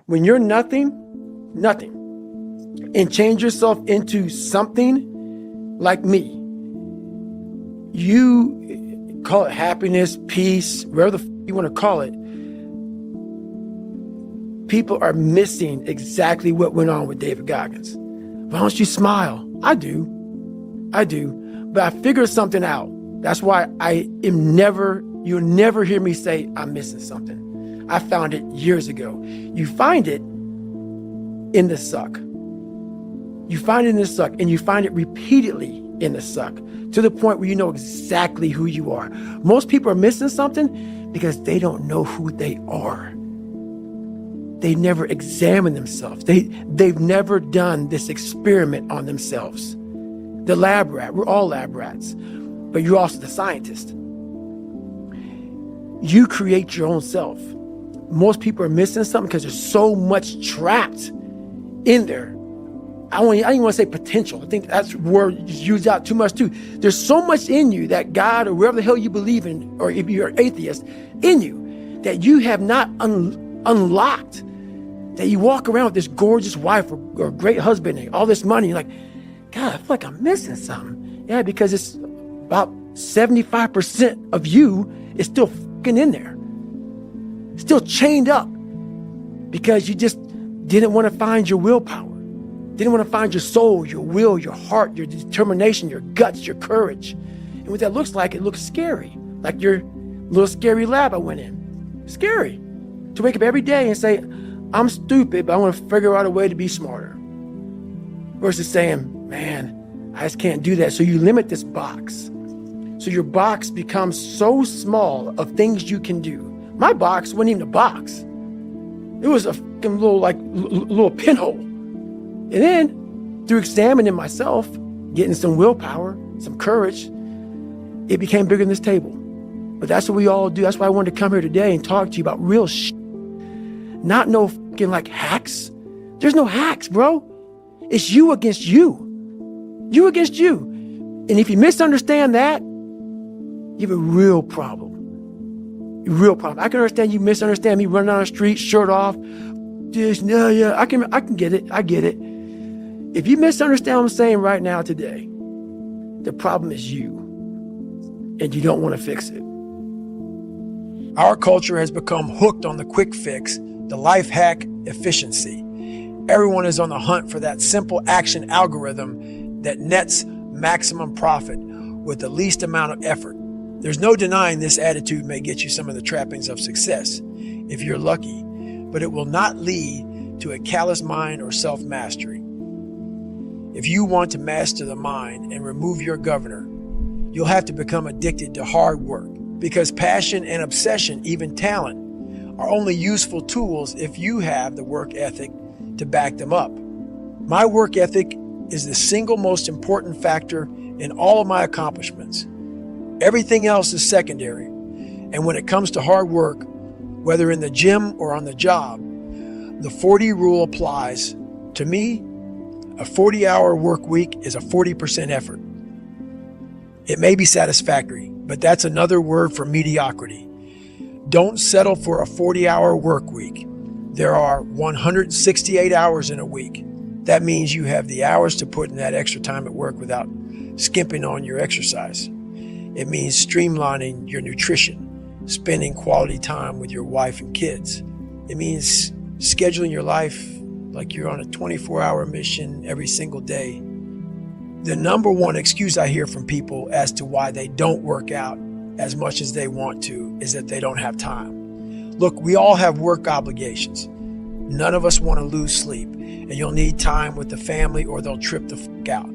When you're nothing, and change yourself into something like me, you call it happiness, peace, whatever you want to call it, people are missing exactly what went on with David Goggins. Why don't you smile? I do. But I figured something out. That's why you'll never hear me say I'm missing something. I found it years ago. You find it in the suck. You find it in the suck, and you find it repeatedly in the suck, to the point where you know exactly who you are. Most people are missing something because they don't know who they are. They never examine themselves. They've never done this experiment on themselves. The lab rat, we're all lab rats, but you're also the scientist. You create your own self. Most people are missing something because there's so much trapped in there. I don't even want to say potential. I think that's word used out too much too. There's so much in you that God, or wherever the hell you believe in, or if you're an atheist, in you, that you have not unlocked. That you walk around with this gorgeous wife or great husband and all this money. You're like, God, I feel like I'm missing something. Yeah, because it's about 75% of you is still fucking in there. Still chained up. Because you just didn't want to find your willpower. Didn't want to find your soul, your will, your heart, your determination, your guts, your courage. And what that looks like, it looks scary. Like your little scary lab I went in. Scary. To wake up every day and say, I'm stupid, but I want to figure out a way to be smarter. Versus saying, man, I just can't do that. So you limit this box. So your box becomes so small of things you can do. My box wasn't even a box. It was a fucking little pinhole. And then, through examining myself, getting some willpower, some courage, it became bigger than this table. But that's what we all do. That's why I wanted to come here today and talk to you about real shit. Not no fucking like hacks. There's no hacks, bro. It's you against you. You against you. And if you misunderstand that, you have a real problem. A real problem. I can understand you misunderstand me running down the street, shirt off. I can get it. I get it. If you misunderstand what I'm saying right now today, the problem is you. And you don't want to fix it. Our culture has become hooked on the quick fix, the life hack efficiency. Everyone is on the hunt for that simple action algorithm that nets maximum profit with the least amount of effort. There's no denying this attitude may get you some of the trappings of success, if you're lucky, but it will not lead to a callous mind or self-mastery. If you want to master the mind and remove your governor, you'll have to become addicted to hard work, because passion and obsession, even talent, are only useful tools if you have the work ethic to back them up. My work ethic is the single most important factor in all of my accomplishments. Everything else is secondary. And when it comes to hard work, whether in the gym or on the job, the 40 rule applies. To me, a 40-hour work week is a 40% effort. It may be satisfactory, but that's another word for mediocrity. Don't settle for a 40-hour work week. There are 168 hours in a week. That means you have the hours to put in that extra time at work without skimping on your exercise. It means streamlining your nutrition, spending quality time with your wife and kids. It means scheduling your life like you're on a 24-hour mission every single day. The number one excuse I hear from people as to why they don't work out as much as they want to is that they don't have time. Look, we all have work obligations. None of us want to lose sleep, and you'll need time with the family or they'll trip the fuck out.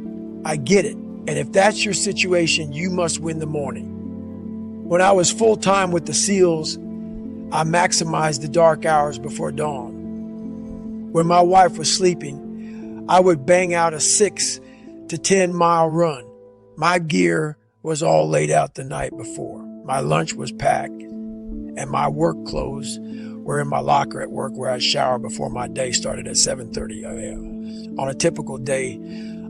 I get it. And if that's your situation, you must win the morning. When I was full-time with the SEALs, I maximized the dark hours before dawn. When my wife was sleeping, I would bang out a 6 to 10 mile run. My gear was all laid out the night before. My lunch was packed, and my work clothes were in my locker at work, where I shower before my day started at 7:30 a.m. On a typical day,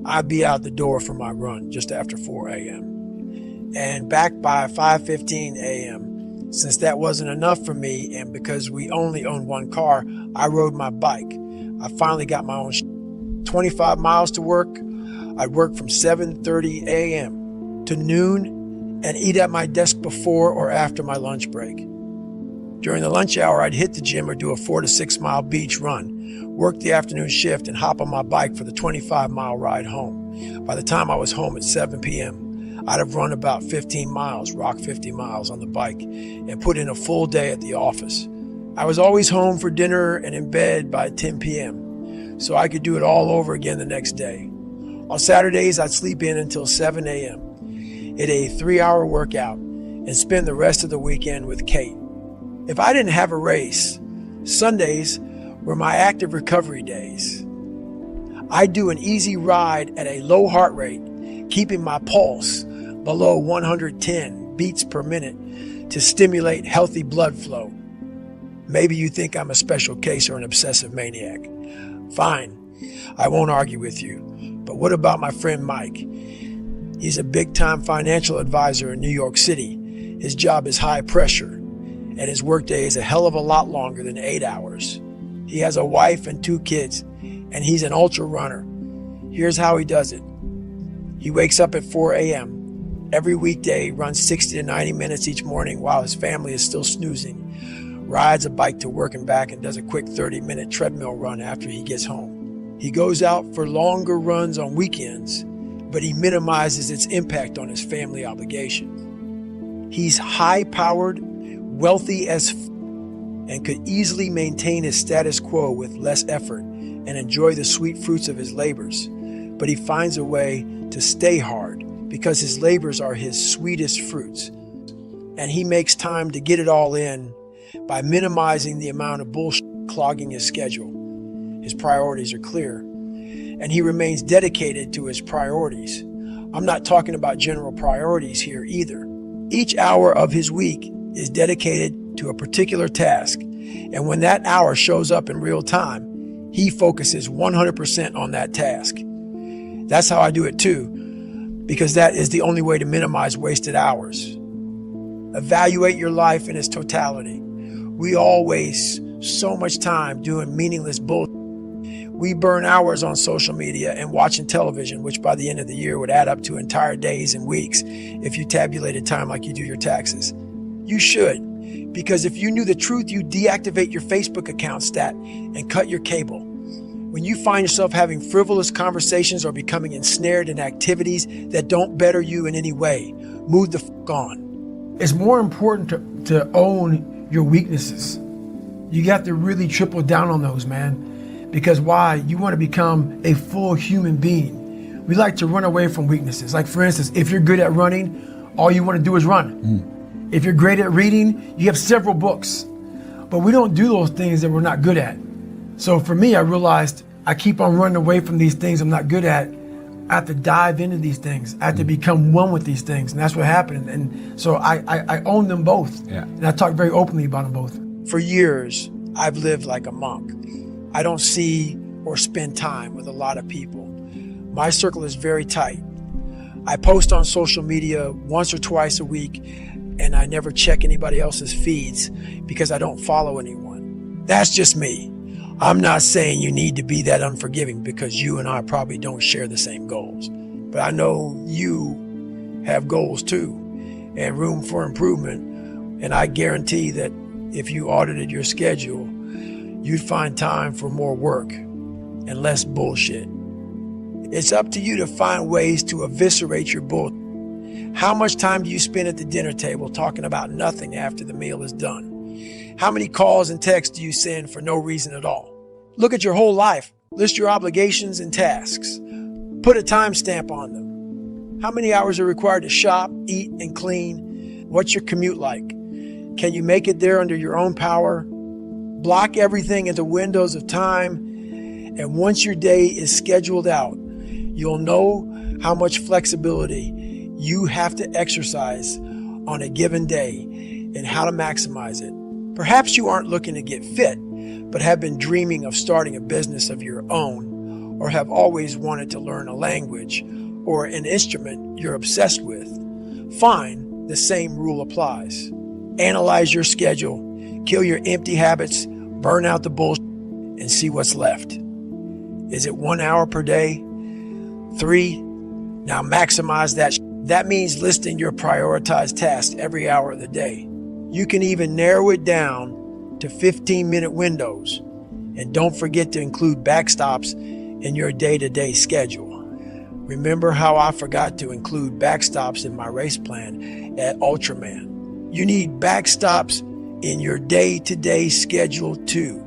I'd be out the door for my run just after 4 a.m. and back by 5:15 a.m. Since that wasn't enough for me, and because we only owned one car, I rode my bike. I finally got my own 25 miles to work. I'd work from 7:30 a.m. to noon and eat at my desk before or after my lunch break. During the lunch hour, I'd hit the gym or do a 4 to 6 mile beach run, work the afternoon shift, and hop on my bike for the 25-mile ride home. By the time I was home at 7 p.m., I'd have run about 15 miles, rocked 50 miles on the bike, and put in a full day at the office. I was always home for dinner and in bed by 10 p.m., so I could do it all over again the next day. On Saturdays, I'd sleep in until 7 a.m., hit a 3-hour workout, and spend the rest of the weekend with Kate. If I didn't have a race, Sundays were my active recovery days. I'd do an easy ride at a low heart rate, keeping my pulse below 110 beats per minute to stimulate healthy blood flow. Maybe you think I'm a special case or an obsessive maniac. Fine, I won't argue with you. But what about my friend Mike? He's a big-time financial advisor in New York City. His job is high pressure, and his workday is a hell of a lot longer than 8 hours. He has a wife and 2 kids, and he's an ultra runner. Here's how he does it. He wakes up at 4 a.m. Every weekday, runs 60 to 90 minutes each morning while his family is still snoozing, rides a bike to work and back, and does a quick 30-minute treadmill run after he gets home. He goes out for longer runs on weekends, but he minimizes its impact on his family obligations. He's high-powered, wealthy as and could easily maintain his status quo with less effort and enjoy the sweet fruits of his labors. But he finds a way to stay hard because his labors are his sweetest fruits. And he makes time to get it all in by minimizing the amount of bullshit clogging his schedule. His priorities are clear, and he remains dedicated to his priorities. I'm not talking about general priorities here either. Each hour of his week is dedicated to a particular task, and when that hour shows up in real time, he focuses 100% on that task. That's how I do it too, because that is the only way to minimize wasted hours. Evaluate your life in its totality. We all waste so much time doing meaningless bullshit. We burn hours on social media and watching television, which by the end of the year would add up to entire days and weeks if you tabulated time like you do your taxes. You should, because if you knew the truth, you'd deactivate your Facebook account stat and cut your cable. When you find yourself having frivolous conversations or becoming ensnared in activities that don't better you in any way, move the fuck on. It's more important to own your weaknesses. You got to really triple down on those, man. Because why? You want to become a full human being. We like to run away from weaknesses. Like for instance, if you're good at running, all you want to do is run. If you're great at reading, you have several books. But we don't do those things that we're not good at. So for me, I realized I keep on running away from these things I'm not good at. I have to dive into these things. I have to become one with these things. And that's what happened. And so I own them both. Yeah. And I talk very openly about them both. For years, I've lived like a monk. I don't see or spend time with a lot of people. My circle is very tight. I post on social media once or twice a week, and I never check anybody else's feeds because I don't follow anyone. That's just me. I'm not saying you need to be that unforgiving because you and I probably don't share the same goals. But I know you have goals too and room for improvement. And I guarantee that if you audited your schedule, you'd find time for more work and less bullshit. It's up to you to find ways to eviscerate your bullshit. How much time do you spend at the dinner table talking about nothing after the meal is done? How many calls and texts do you send for no reason at all? Look at your whole life. List your obligations and tasks. Put a timestamp on them. How many hours are required to shop, eat, and clean? What's your commute like? Can you make it there under your own power? Block everything into windows of time, and once your day is scheduled out, you'll know how much flexibility you have to exercise on a given day and how to maximize it. Perhaps you aren't looking to get fit, but have been dreaming of starting a business of your own, or have always wanted to learn a language or an instrument you're obsessed with. Fine, the same rule applies. Analyze your schedule, kill your empty habits, burn out the bullshit, and see what's left. Is it 1 hour per day? 3? Now maximize that. That means listing your prioritized tasks every hour of the day. You can even narrow it down to 15-minute windows. And don't forget to include backstops in your day-to-day schedule. Remember how I forgot to include backstops in my race plan at Ultraman? You need backstops in your day-to-day schedule too.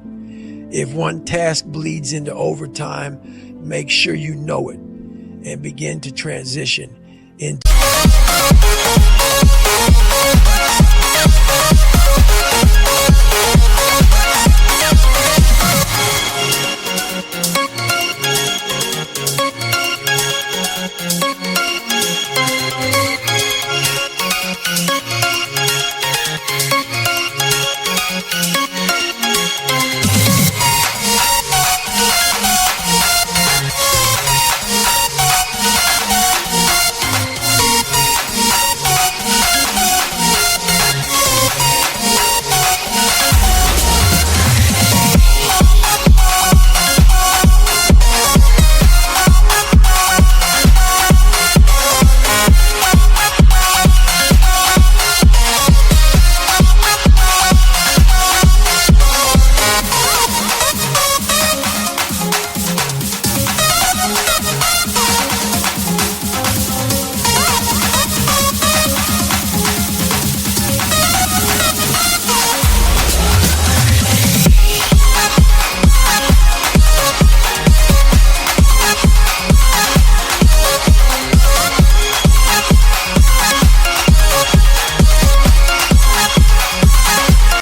If one task bleeds into overtime, make sure you know it and begin to transition into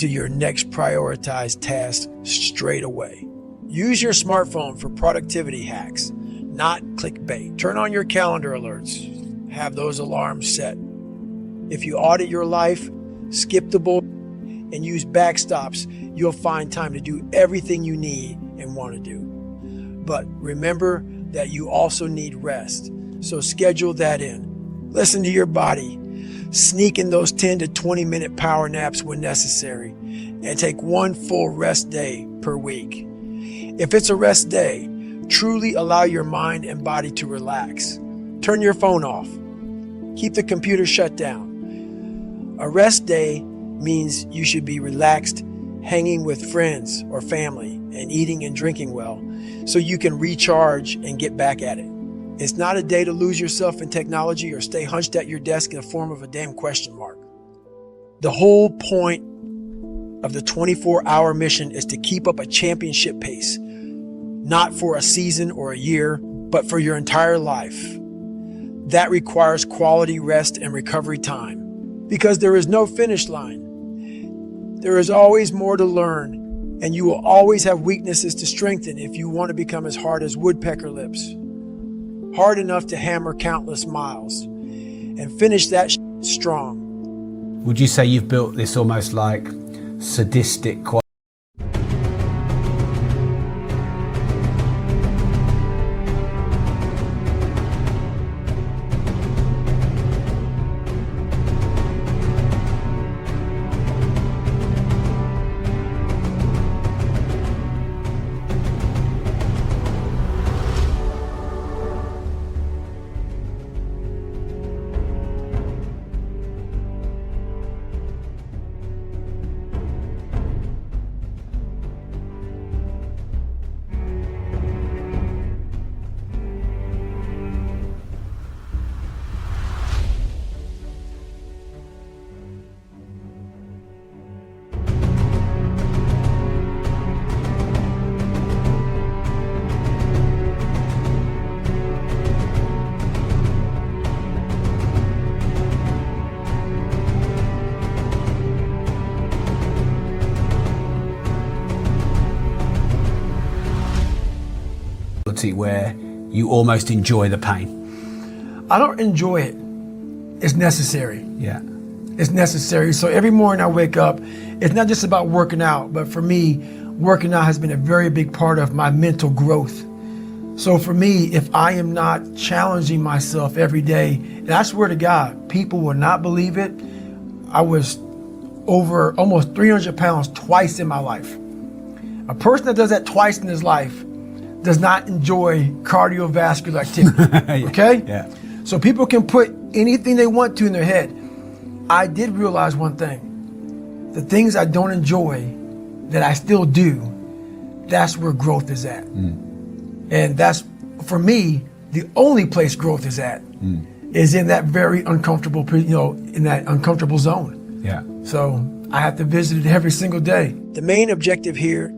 your next prioritized task straight away. Use your smartphone for productivity hacks, not clickbait. Turn on your calendar alerts. Have those alarms set. If you audit your life, skip the bull, and use backstops, you'll find time to do everything you need and want to do. But remember that you also need rest, so schedule that in. Listen to your body. Sneak in those 10 to 20 minute power naps when necessary, and take one full rest day per week. If it's a rest day, truly allow your mind and body to relax. Turn your phone off. Keep the computer shut down. A rest day means you should be relaxed, hanging with friends or family, and eating and drinking well, so you can recharge and get back at it. It's not a day to lose yourself in technology or stay hunched at your desk in the form of a damn question mark. The whole point of the 24-hour mission is to keep up a championship pace, not for a season or a year, but for your entire life. That requires quality rest and recovery time, because there is no finish line. There is always more to learn, and you will always have weaknesses to strengthen if you want to become as hard as woodpecker lips. Hard enough to hammer countless miles and finish that strong. Would you say you've built this almost like sadistic quality? Where you almost enjoy the pain? I don't enjoy it. It's necessary. Yeah. It's necessary. So every morning I wake up, it's not just about working out, but for me, working out has been a very big part of my mental growth. So for me, if I am not challenging myself every day, and I swear to God, people will not believe it, I was over almost 300 pounds twice in my life. A person that does that twice in his life does not enjoy cardiovascular activity. Okay? Yeah. So people can put anything they want to in their head. I did realize one thing. The things I don't enjoy that I still do, that's where growth is at. And that's, for me, the only place growth is at is in that very uncomfortable, in that uncomfortable zone. Yeah. So I have to visit it every single day. The main objective here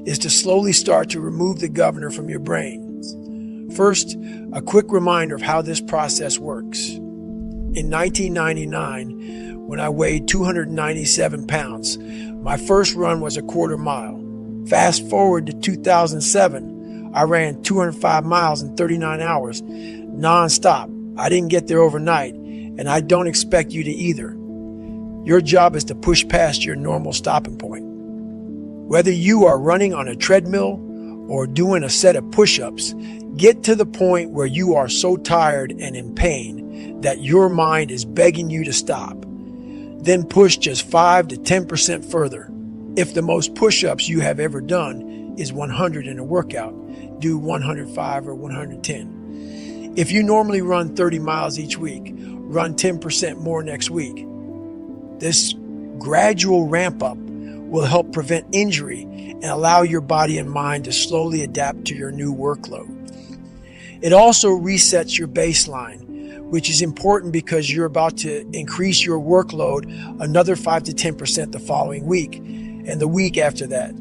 is to slowly start to remove the governor from your brain. First, a quick reminder of how this process works. In 1999, when I weighed 297 pounds, my first run was a quarter mile. Fast forward to 2007, I ran 205 miles in 39 hours, nonstop. I didn't get there overnight, and I don't expect you to either. Your job is to push past your normal stopping point. Whether you are running on a treadmill or doing a set of push-ups, get to the point where you are so tired and in pain that your mind is begging you to stop. Then push just 5 to 10% further. If the most push-ups you have ever done is 100 in a workout, do 105 or 110. If you normally run 30 miles each week, run 10% more next week. This gradual ramp up will help prevent injury and allow your body and mind to slowly adapt to your new workload. It also resets your baseline, which is important because you're about to increase your workload another 5 to 10% the following week and the week after that.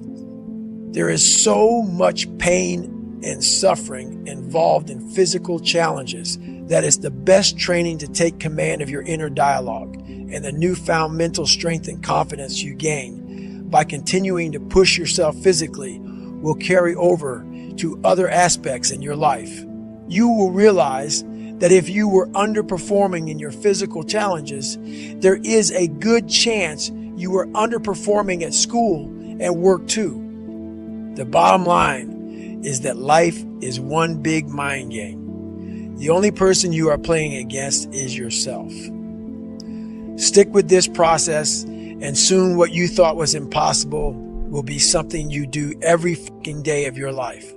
There is so much pain and suffering involved in physical challenges that it's the best training to take command of your inner dialogue, and the newfound mental strength and confidence you gain by continuing to push yourself physically will carry over to other aspects in your life. You will realize that if you were underperforming in your physical challenges, there is a good chance you were underperforming at school and work too. The bottom line is that life is one big mind game. The only person you are playing against is yourself. Stick with this process, and soon what you thought was impossible will be something you do every fucking day of your life.